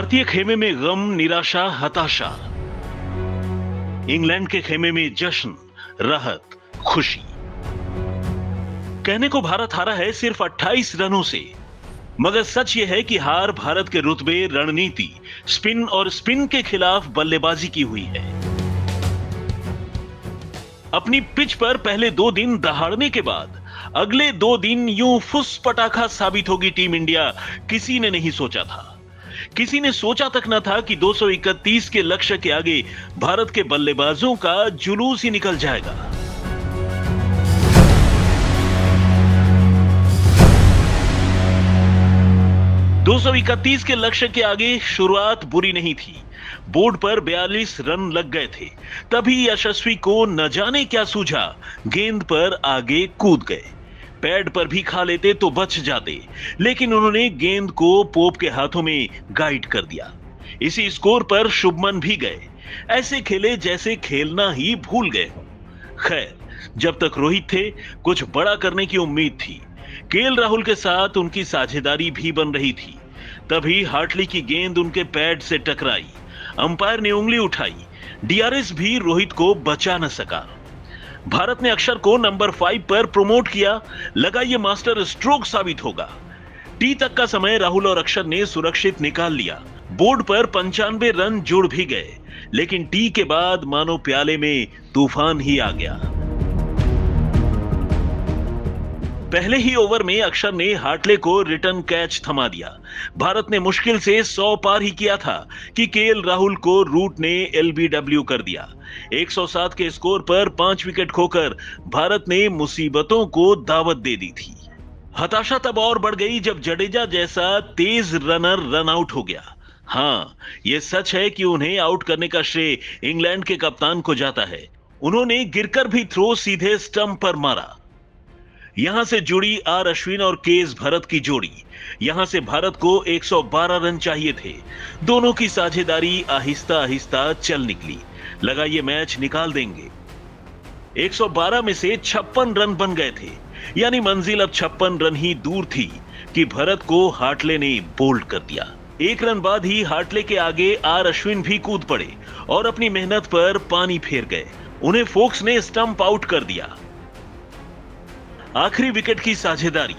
भारतीय खेमे में गम, निराशा, हताशा। इंग्लैंड के खेमे में जश्न, राहत, खुशी। कहने को भारत हारा है सिर्फ 28 रनों से, मगर सच यह है कि हार भारत के रुतबे, रणनीति, स्पिन और स्पिन के खिलाफ बल्लेबाजी की हुई है। अपनी पिच पर पहले 2 दिन दहाड़ने के बाद अगले 2 दिन यूं फुस पटाखा साबित होगी टीम इंडिया, किसी ने नहीं सोचा था। किसी ने सोचा तक न था कि 231 के लक्ष्य के आगे भारत के बल्लेबाजों का जुलूस ही निकल जाएगा। दो 231 के लक्ष्य के आगे शुरुआत बुरी नहीं थी। बोर्ड पर 42 रन लग गए थे, तभी यशस्वी को न जाने क्या सूझा, गेंद पर आगे कूद गए। पैड पर भी खा लेते तो बच जाते, लेकिन उन्होंने गेंद को पोप के हाथों में गाइड कर दिया। इसी स्कोर पर शुभमन भी गए, ऐसे खेले जैसे खेलना ही भूल गए हों। खैर, जब तक रोहित थे कुछ बड़ा करने की उम्मीद थी। केएल राहुल के साथ उनकी साझेदारी भी बन रही थी। तभी हार्टली की गेंद उनके पैड से टकराई, अंपायर ने उंगली उठाई, डीआरएस भी रोहित को बचा न सका। भारत ने अक्षर को नंबर 5 पर प्रमोट किया, लगा ये मास्टर स्ट्रोक साबित होगा। टी तक का समय राहुल और अक्षर ने सुरक्षित निकाल लिया। बोर्ड पर 95 रन जुड़ भी गए, लेकिन टी के बाद मानो प्याले में तूफान ही आ गया। पहले ही ओवर में अक्षर ने हार्टले को रिटर्न कैच थमा दिया। भारत ने मुश्किल से 100 पार ही किया था कि केएल राहुल को रूट ने एलबीडब्ल्यू कर दिया। 107 के स्कोर पर 5 विकेट खोकर भारत ने मुसीबतों को दावत दे दी थी। हताशा तब और बढ़ गई जब जडेजा जैसा तेज रनर रन आउट हो गया। हाँ, यह सच है कि उन्हें आउट करने का श्रेय इंग्लैंड के कप्तान को जाता है। उन्होंने गिरकर भी थ्रो सीधे स्टंप पर मारा। यहां से जुड़ी आर अश्विन और केएस भरत की जोड़ी। यहां से भारत को 112 रन चाहिए थे। दोनों की साझेदारी आहिस्ता आहिस्ता चल निकली, लगा ये मैच निकाल देंगे। 112 में से 56 रन बन गए थे, यानी मंजिल अब 56 रन ही दूर थी कि भरत को हार्टले ने बोल्ड कर दिया। 1 रन बाद ही हार्टले के आगे आर अश्विन भी कूद पड़े और अपनी मेहनत पर पानी फेर गए। उन्हें फोक्स ने स्टंप आउट कर दिया। आखिरी विकेट की साझेदारी।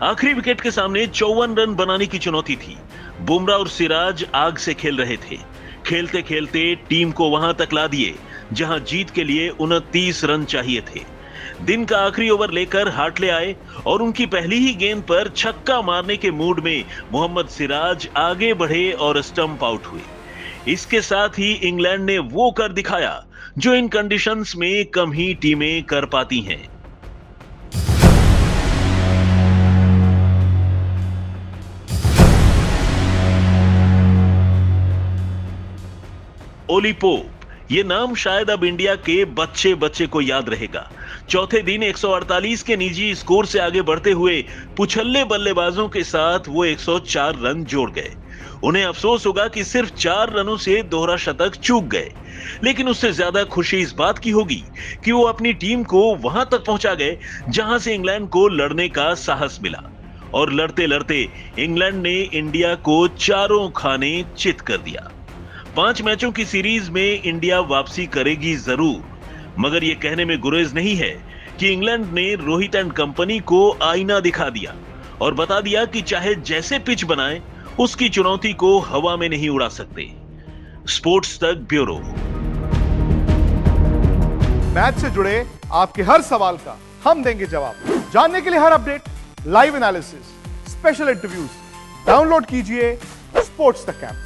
आखिरी विकेट के सामने 54 रन बनाने की चुनौती थी। बुमराह और सिराज आग से खेल रहे थे। खेलते खेलते टीम को वहां तक ला दिए जहां जीत के लिए 29 रन चाहिए थे। दिन का आखिरी ओवर लेकर हार्टले आए और उनकी पहली ही गेंद पर छक्का मारने के मूड में मोहम्मद सिराज आगे बढ़े और स्टंप आउट हुए। इसके साथ ही इंग्लैंड ने वो कर दिखाया जो इन कंडीशंस में कम ही टीमें कर पाती हैं। ओली पोप, ये नाम शायद अब इंडिया के बच्चे बच्चे को याद रहेगा। चौथे दिन 148 के निजी स्कोर से आगे बढ़ते हुए पुछल्ले बल्लेबाजों के साथ वो 104 रन जोड़ गए। उन्हें अफसोस होगा कि सिर्फ 4 रनों से दोहरा शतक चूक गए, लेकिन उससे ज्यादा खुशी इस बात की होगी कि वो अपनी टीम को वहां तक पहुंचा गए जहां से इंग्लैंड को लड़ने का साहस मिला। और लड़ते लड़ते इंग्लैंड ने इंडिया को चारों खाने चित कर दिया। 5 मैचों की सीरीज में इंडिया वापसी करेगी जरूर, मगर यह कहने में गुरेज नहीं है कि इंग्लैंड ने रोहित एंड कंपनी को आईना दिखा दिया और बता दिया कि चाहे जैसे पिच बनाए, उसकी चुनौती को हवा में नहीं उड़ा सकते। स्पोर्ट्स तक ब्यूरो। मैच से जुड़े आपके हर सवाल का हम देंगे जवाब। जानने के लिए हर update, live analysis, special interviews, download कीजिए स्पोर्ट्स तक ऐप।